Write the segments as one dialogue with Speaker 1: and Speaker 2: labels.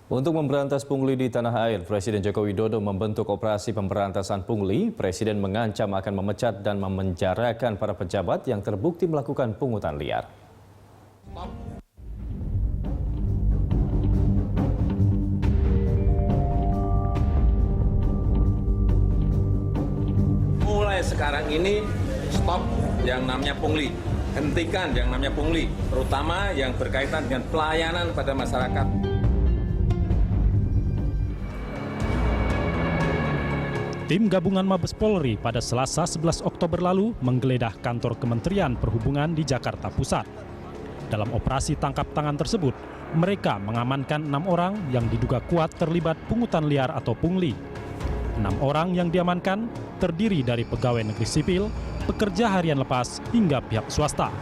Speaker 1: Untuk memberantas pungli di tanah air, Presiden Joko Widodo membentuk operasi pemberantasan pungli. Presiden mengancam akan memecat dan memenjarakan para pejabat yang terbukti melakukan pungutan liar.
Speaker 2: Mulai sekarang ini stop yang namanya pungli. Hentikan yang namanya pungli, terutama yang berkaitan dengan pelayanan pada masyarakat.
Speaker 3: Tim gabungan Mabes Polri pada Selasa 11 Oktober lalu menggeledah kantor Kementerian Perhubungan di Jakarta Pusat. Dalam operasi tangkap tangan tersebut, mereka mengamankan 6 orang yang diduga kuat terlibat pungutan liar atau pungli. 6 orang yang diamankan terdiri dari pegawai negeri sipil, pekerja harian lepas, hingga pihak swasta.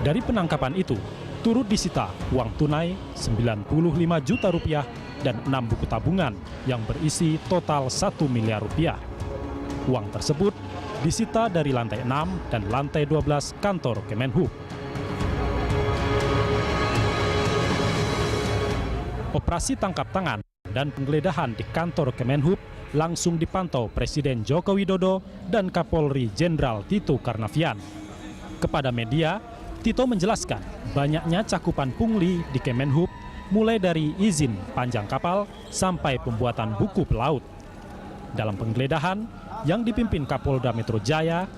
Speaker 3: Dari penangkapan itu, turut disita uang tunai 95 juta rupiah dan 6 buku tabungan yang berisi total 1 miliar rupiah. Uang tersebut disita dari lantai 6 dan lantai 12 kantor Kemenhub. Operasi tangkap tangan dan penggeledahan di kantor Kemenhub langsung dipantau Presiden Joko Widodo dan Kapolri Jenderal Tito Karnavian. Kepada media, Tito menjelaskan banyaknya cakupan pungli di Kemenhub mulai dari izin panjang kapal sampai pembuatan buku pelaut. Dalam penggeledahan yang dipimpin Kapolda Metro Jaya,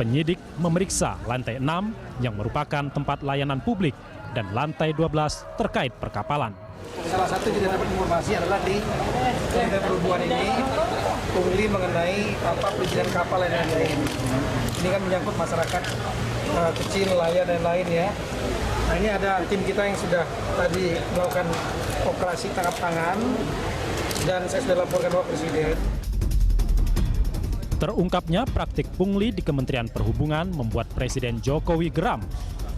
Speaker 3: penyidik memeriksa lantai 6 yang merupakan tempat layanan publik dan lantai 12 terkait perkapalan.
Speaker 4: Salah satu kita dapat informasi adalah di Kementerian Perhubungan ini pungli mengenai perizinan kapal dan lain-lain. Ini kan menyangkut masyarakat kecil, nelayan dan lain ya. Nah ini ada tim kita yang sudah tadi melakukan operasi tangkap tangan dan saya sudah laporkan Bapak Presiden.
Speaker 3: Terungkapnya praktik pungli di Kementerian Perhubungan membuat Presiden Jokowi geram.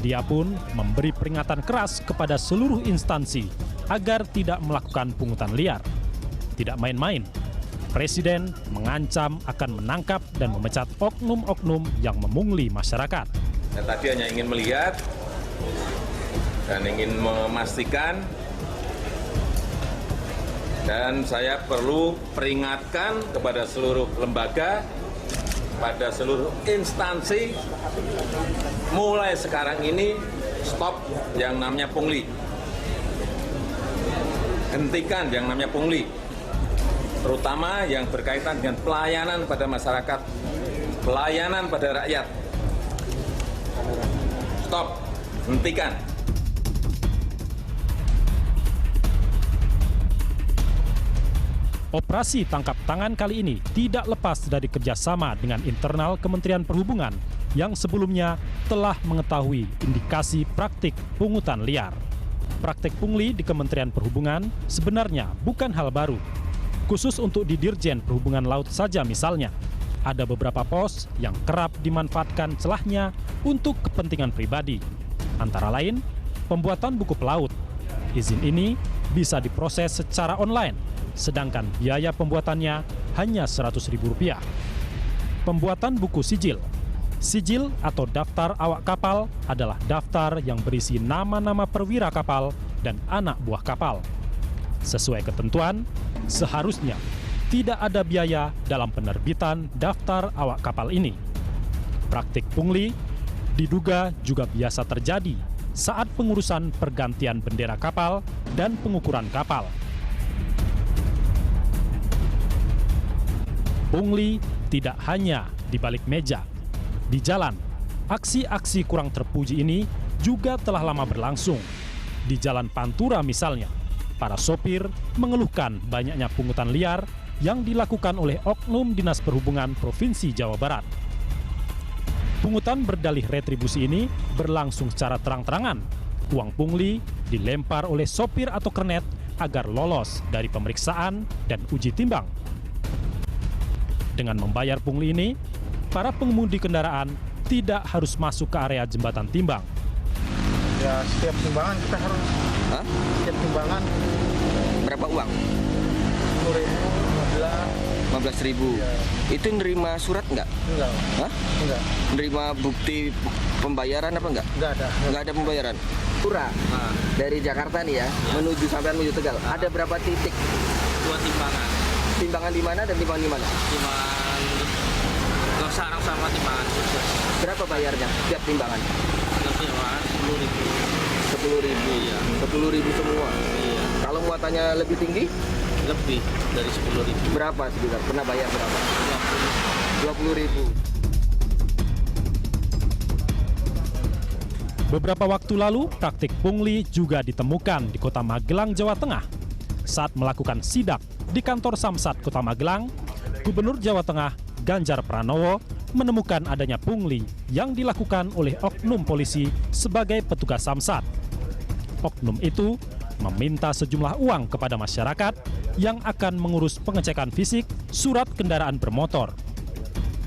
Speaker 3: Dia pun memberi peringatan keras kepada seluruh instansi agar tidak melakukan pungutan liar. Tidak main-main, Presiden mengancam akan menangkap dan memecat oknum-oknum yang memungli masyarakat.
Speaker 2: Saya tadi hanya ingin melihat dan ingin memastikan, dan saya perlu peringatkan kepada seluruh lembaga, pada seluruh instansi, mulai sekarang ini stop yang namanya pungli. Hentikan yang namanya pungli, terutama yang berkaitan dengan pelayanan pada masyarakat, pelayanan pada rakyat. Stop, hentikan.
Speaker 3: Operasi tangkap tangan kali ini tidak lepas dari kerjasama dengan internal Kementerian Perhubungan yang sebelumnya telah mengetahui indikasi praktik pungutan liar. Praktik pungli di Kementerian Perhubungan sebenarnya bukan hal baru. Khusus untuk di Dirjen Perhubungan Laut saja misalnya, ada beberapa pos yang kerap dimanfaatkan celahnya untuk kepentingan pribadi. Antara lain, pembuatan buku pelaut. Izin ini bisa diproses secara online, sedangkan biaya pembuatannya hanya Rp100.000. Pembuatan buku sijil. Sijil atau daftar awak kapal adalah daftar yang berisi nama-nama perwira kapal dan anak buah kapal. Sesuai ketentuan, seharusnya tidak ada biaya dalam penerbitan daftar awak kapal ini. Praktik pungli diduga juga biasa terjadi saat pengurusan pergantian bendera kapal dan pengukuran kapal. Pungli tidak hanya di balik meja. Di jalan, aksi-aksi kurang terpuji ini juga telah lama berlangsung. Di Jalan Pantura misalnya, para sopir mengeluhkan banyaknya pungutan liar yang dilakukan oleh oknum Dinas Perhubungan Provinsi Jawa Barat. Pungutan berdalih retribusi ini berlangsung secara terang-terangan. Uang pungli dilempar oleh sopir atau kernet agar lolos dari pemeriksaan dan uji timbang. Dengan membayar pungli ini, para pengemudi kendaraan tidak harus masuk ke area jembatan timbang.
Speaker 4: Ya setiap timbangan kita harus. Setiap timbangan
Speaker 5: Berapa uang? 15.000. Itu nerima surat nggak?
Speaker 4: Enggak.
Speaker 5: Hah?
Speaker 4: Enggak.
Speaker 5: Nerima bukti pembayaran apa nggak?
Speaker 4: Enggak ada.
Speaker 5: Nggak ada pembayaran. Pura dari Jakarta nih ya, menuju sampai menuju Tegal. Ada berapa titik?
Speaker 6: 2 timbangan.
Speaker 5: Timbangan di mana dan timbangan di mana?
Speaker 6: Timbangan Sarang sama timbangan khusus.
Speaker 5: Berapa bayarnya tiap timbangan?
Speaker 6: Timbangan 10.000.
Speaker 5: 10.000.
Speaker 6: Iya.
Speaker 5: 10.000 semua.
Speaker 6: Iya.
Speaker 5: Kalau muatannya lebih tinggi?
Speaker 6: Lebih dari 10.000.
Speaker 5: Berapa sekitar? Pernah bayar berapa? 20.000.
Speaker 3: Beberapa waktu lalu, praktik pungli juga ditemukan di Kota Magelang, Jawa Tengah. Saat melakukan sidak di kantor Samsat Kota Magelang, Gubernur Jawa Tengah Ganjar Pranowo menemukan adanya pungli yang dilakukan oleh oknum polisi sebagai petugas Samsat. Oknum itu meminta sejumlah uang kepada masyarakat yang akan mengurus pengecekan fisik surat kendaraan bermotor.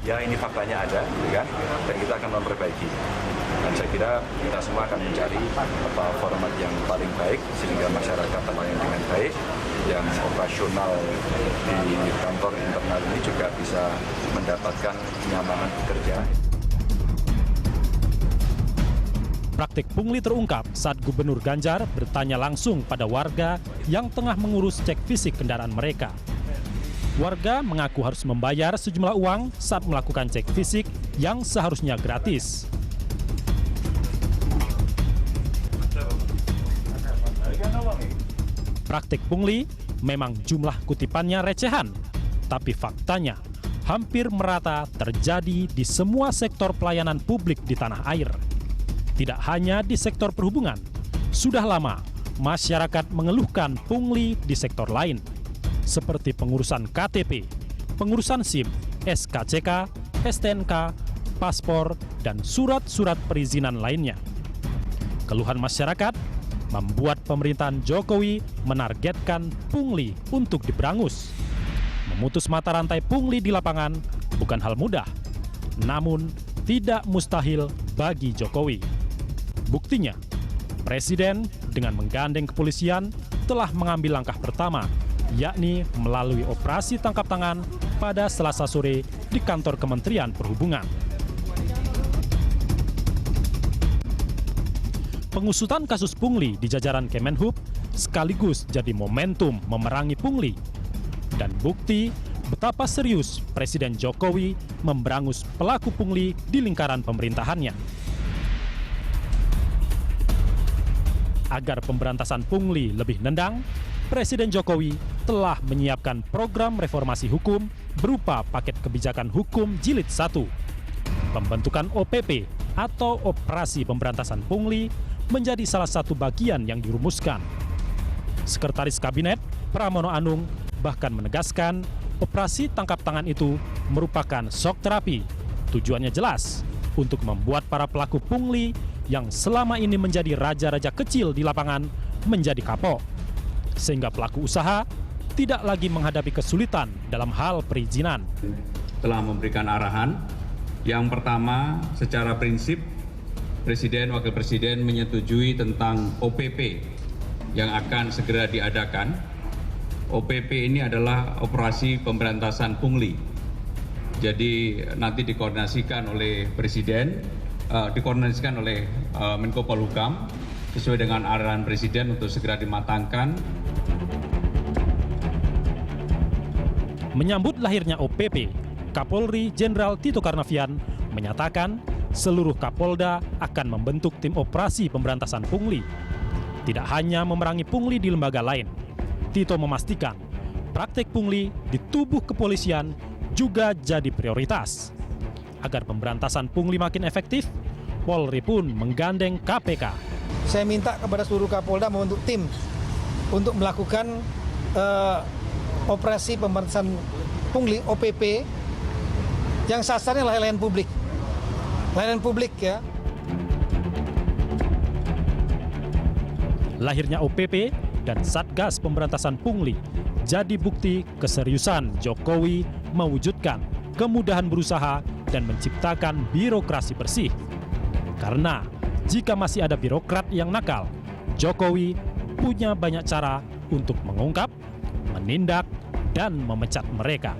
Speaker 7: Ya ini faktanya ada, kan? Dan kita akan memperbaiki. Dan saya kira kita semua akan mencari format yang paling baik sehingga masyarakat terlayani dengan baik, yang operasional di kantor internal ini juga bisa mendapatkan kenyamanan bekerja.
Speaker 3: Praktik pungli terungkap saat Gubernur Ganjar bertanya langsung pada warga yang tengah mengurus cek fisik kendaraan mereka. Warga mengaku harus membayar sejumlah uang saat melakukan cek fisik yang seharusnya gratis. Praktik pungli memang jumlah kutipannya recehan, tapi faktanya hampir merata terjadi di semua sektor pelayanan publik di tanah air. Tidak hanya di sektor perhubungan, sudah lama masyarakat mengeluhkan pungli di sektor lain, seperti pengurusan KTP, pengurusan SIM, SKCK, STNK, paspor, dan surat-surat perizinan lainnya. Keluhan masyarakat membuat pemerintahan Jokowi menargetkan pungli untuk diberangus. Memutus mata rantai pungli di lapangan bukan hal mudah, namun tidak mustahil bagi Jokowi. Buktinya, Presiden dengan menggandeng kepolisian telah mengambil langkah pertama, yakni melalui operasi tangkap tangan pada Selasa sore di kantor Kementerian Perhubungan. Pengusutan kasus pungli di jajaran Kemenhub sekaligus jadi momentum memerangi pungli dan bukti betapa serius Presiden Jokowi memberangus pelaku pungli di lingkaran pemerintahannya. Agar pemberantasan pungli lebih nendang, Presiden Jokowi telah menyiapkan program reformasi hukum berupa paket kebijakan hukum jilid 1. Pembentukan OPP atau Operasi Pemberantasan Pungli menjadi salah satu bagian yang dirumuskan. Sekretaris Kabinet Pramono Anung bahkan menegaskan operasi tangkap tangan itu merupakan shock terapi. Tujuannya jelas, untuk membuat para pelaku pungli yang selama ini menjadi raja-raja kecil di lapangan menjadi kapok. Sehingga pelaku usaha tidak lagi menghadapi kesulitan dalam hal perizinan.
Speaker 8: Telah memberikan arahan. Yang pertama, secara prinsip Presiden, Wakil Presiden menyetujui tentang OPP yang akan segera diadakan. OPP ini adalah Operasi Pemberantasan Pungli. Jadi nanti dikoordinasikan oleh Presiden, dikoordinasikan oleh Menko Polhukam sesuai dengan arahan Presiden untuk segera dimatangkan.
Speaker 3: Menyambut lahirnya OPP, Kapolri Jenderal Tito Karnavian menyatakan seluruh Kapolda akan membentuk tim operasi pemberantasan pungli. Tidak hanya memerangi pungli di lembaga lain, Tito memastikan praktek pungli di tubuh kepolisian juga jadi prioritas. Agar pemberantasan pungli makin efektif, Polri pun menggandeng KPK.
Speaker 4: Saya minta kepada seluruh Kapolda membentuk tim untuk melakukan operasi pemberantasan pungli OPP yang sasarannya layanan publik. Layanan publik ya.
Speaker 3: Lahirnya OPP dan Satgas Pemberantasan Pungli jadi bukti keseriusan Jokowi mewujudkan kemudahan berusaha dan menciptakan birokrasi bersih. Karena jika masih ada birokrat yang nakal, Jokowi punya banyak cara untuk mengungkap, menindak, dan memecat mereka.